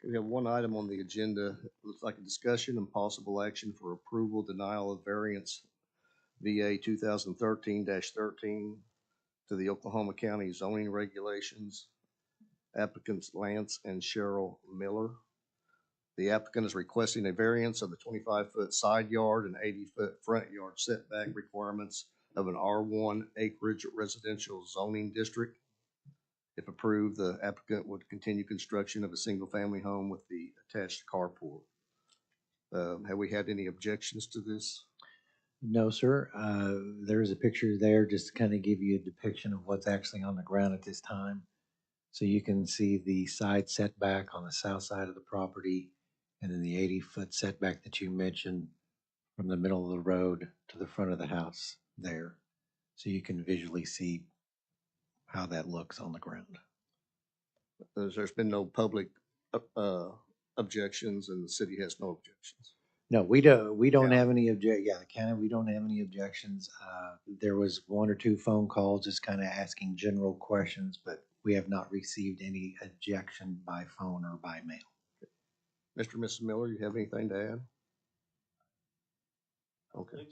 We have one item on the agenda. It looks like a discussion and possible action for approval, denial of variance VA 2013-13 to the Oklahoma County zoning regulations. Applicants Lance and Cheryl Miller. The applicant is requesting a variance of the 25-foot side yard and 80-foot front yard setback requirements of an R1 acreage residential zoning district. If approved, the applicant would continue construction of a single-family home with the attached carport. Have we had any objections to this? No, sir. There's a picture there just to kind of give you a depiction of what's actually on the ground at this time. So you can see the side setback on the south side of the property, and then the 80-foot setback that you mentioned from the middle of the road to the front of the house there. So you can visually see how that looks on the ground. There's been no public objections, and the city has no objections. No, we don't Yeah. have any the county, we don't have any objections. There was one or two phone calls just kind of asking general questions, but we have not received any objection by phone or by mail. Mr. and Mrs. Miller, you have anything to add? Okay.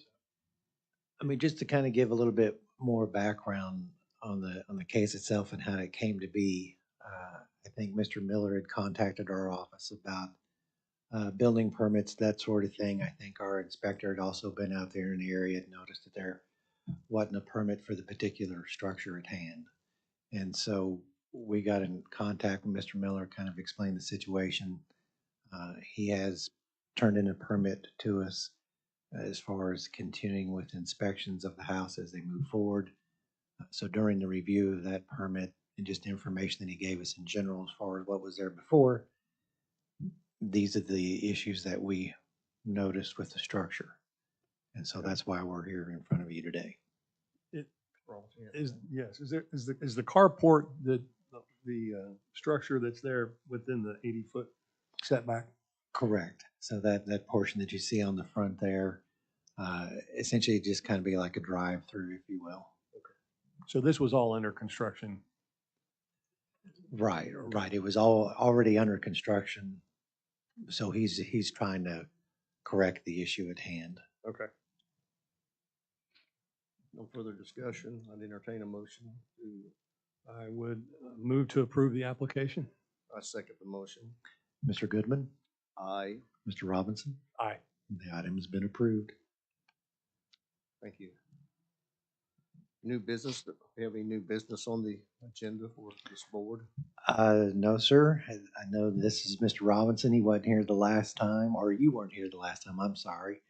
I mean, just to kind of give a little bit more background on the case itself and how it came to be, I think Mr. Miller had contacted our office about building permits, that sort of thing. I think our inspector had also been out there in the area and noticed that there wasn't a permit for the particular structure at hand. And so we got in contact with Mr. Miller, kind of explained the situation. He has turned in a permit to us as far as continuing with inspections of the house as they move forward. So during the review of that permit and just information that he gave us in general as far as what was there before, these are the issues that we noticed with the structure. And so that's why we're here in front of you today. Is the carport the structure that's there within the 80-foot setback? Correct. So that portion that you see on the front there, essentially just kind of be like a drive-through, if you will. So this was all under construction. Right. It was all already under construction. So he's trying to correct the issue at hand. Okay. No further discussion. I'd entertain a motion to, I would move to approve the application. I second the motion. Mr. Goodman, Aye. Mr. Robinson, Aye. the item has been approved. Thank you. New business, do we have any new business on the agenda for this board? No, sir. I know this is Mr. Robinson. He wasn't here the last time, or you weren't here the last time. I'm sorry.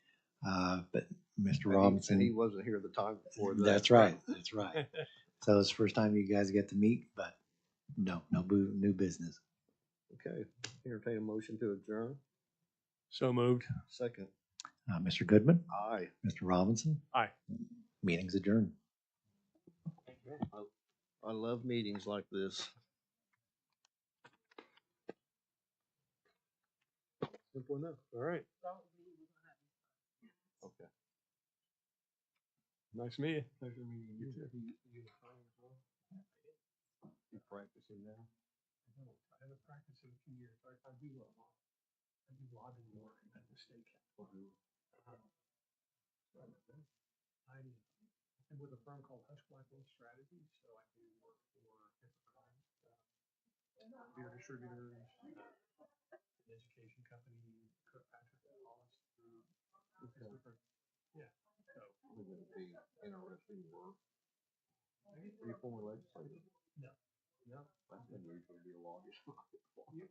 But Mr. Robinson. And he wasn't here the time before that. That's right. That's right. So it's the first time you guys get to meet, but no new business. Okay, entertain a motion to adjourn. So moved. Second. Mr. Goodman, Aye. Mr. Robinson. Aye. Meeting's adjourned. I love meetings like this. Simple enough. All right. Okay. Nice to meet you. Nice to meet you. You practicing now? I haven't practiced in a few years. I do lobbying work at the state capitol. I'm with a firm called Hush Blackwood Strategies, so I do work for different clients, beer distributors, an education company, Kirkpatrick and Wallace. Different, yeah. So Would it be interesting work? Are you former legislator? no. That's unusual to be a lobbyist.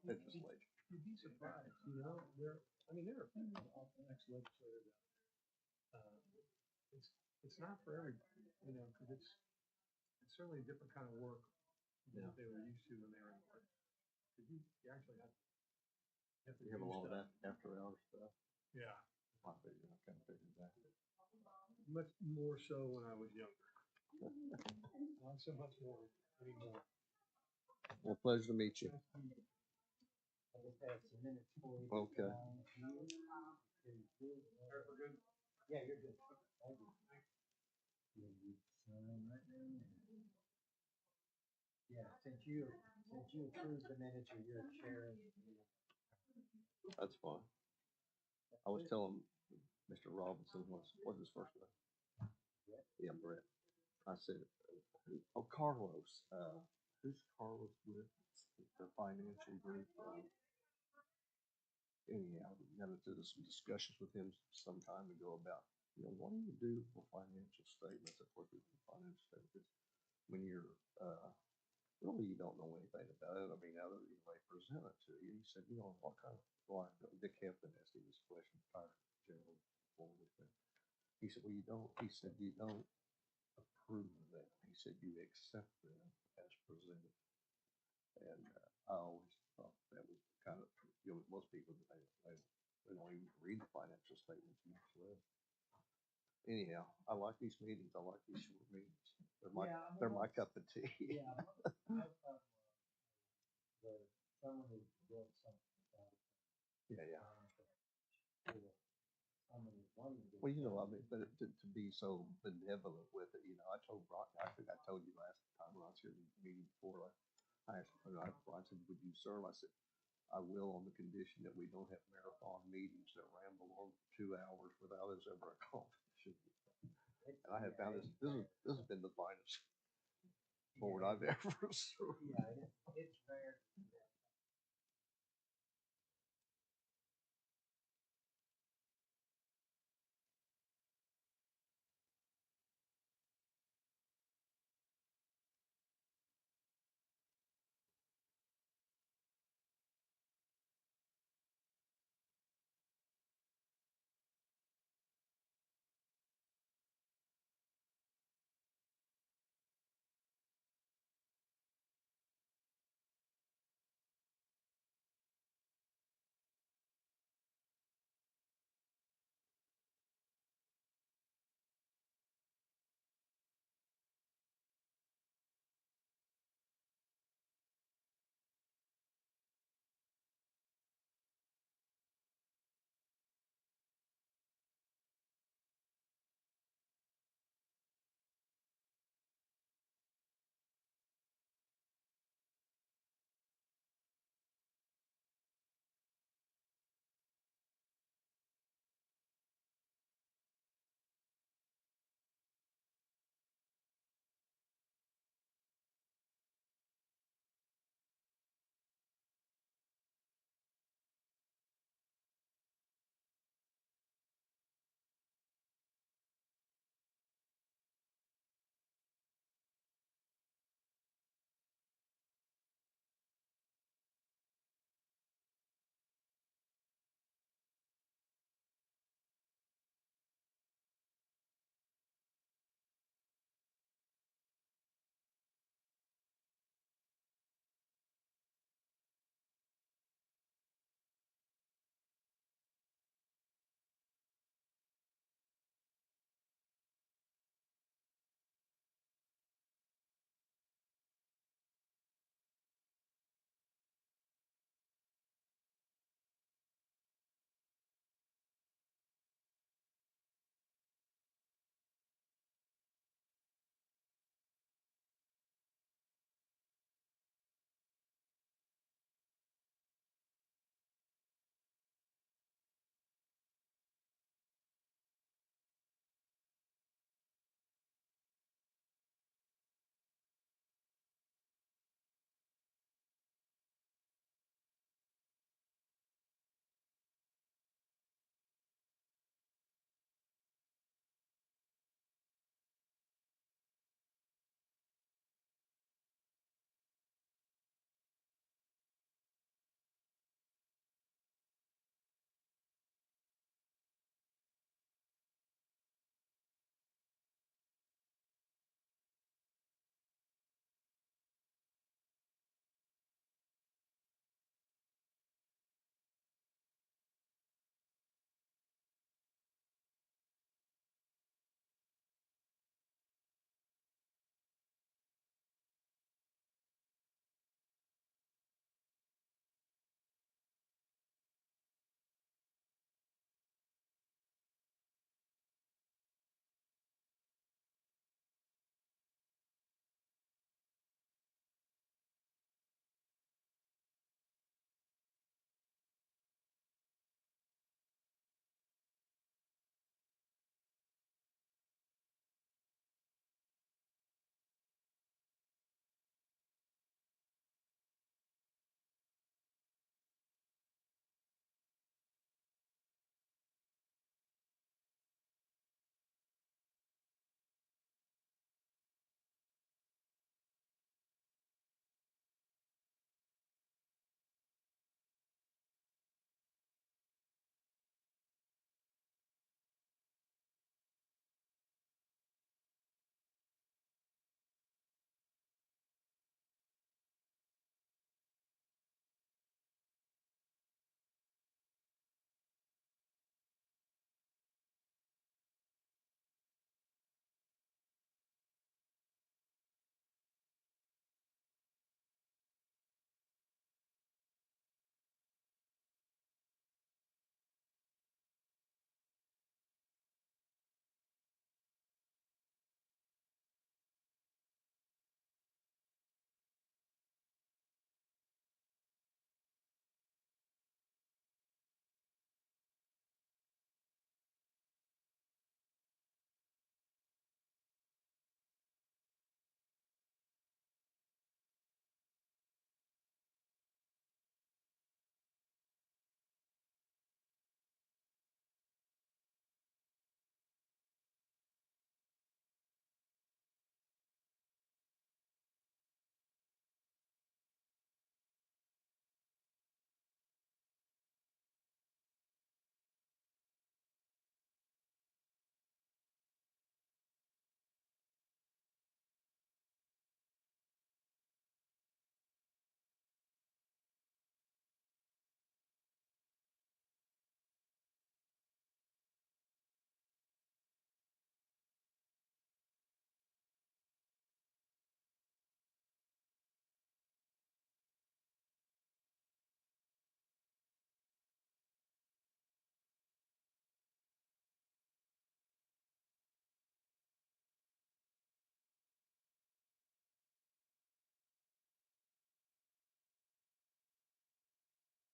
Legislature. You'd be surprised, there are a few ex-legislators. It's not for everybody, because it's certainly a different kind of work than what they were used to when they were in work. You actually have to You have a do lot of stuff. that after hours stuff. Yeah, I kind of figured that. much more so when I was younger. Not so much more anymore. Well, pleasure to meet you. Okay. Yeah, you're good. Thank you. Yeah, since you approved the minutes, or you're chair. That's fine. I was telling Mr. Robinson, what's his first name? Yeah, Brett. I said, oh, Carlos, who's Carlos with? The financial group. Anyhow, we got into some discussions with him some time ago about, what do you do for financial statements, of course, financial statements, when you're, really, you don't know anything about it. I mean, other than they present it to you. He said, what kind of, well, Dick Hampton asked him this question prior to general before we went. He said, well, you don't, he said, you don't approve them. He said, you accept them as presented. And I always thought that was kind of, most people, they don't even read the financial statements much less. Anyhow, I like these meetings. I like these short meetings. They're my cup of tea. Yeah. Someone who built something about Yeah. it. Well, I mean, but to be so benevolent with it, I told Brock, I think I told you last time when I was here in the meeting before, I asked, I said, would you serve? I said, I will on the condition that we don't have marathon meetings that ramble on for 2 hours without us ever accomplishing. And I have found this has been the finest board I've ever served. Yeah, it's rare.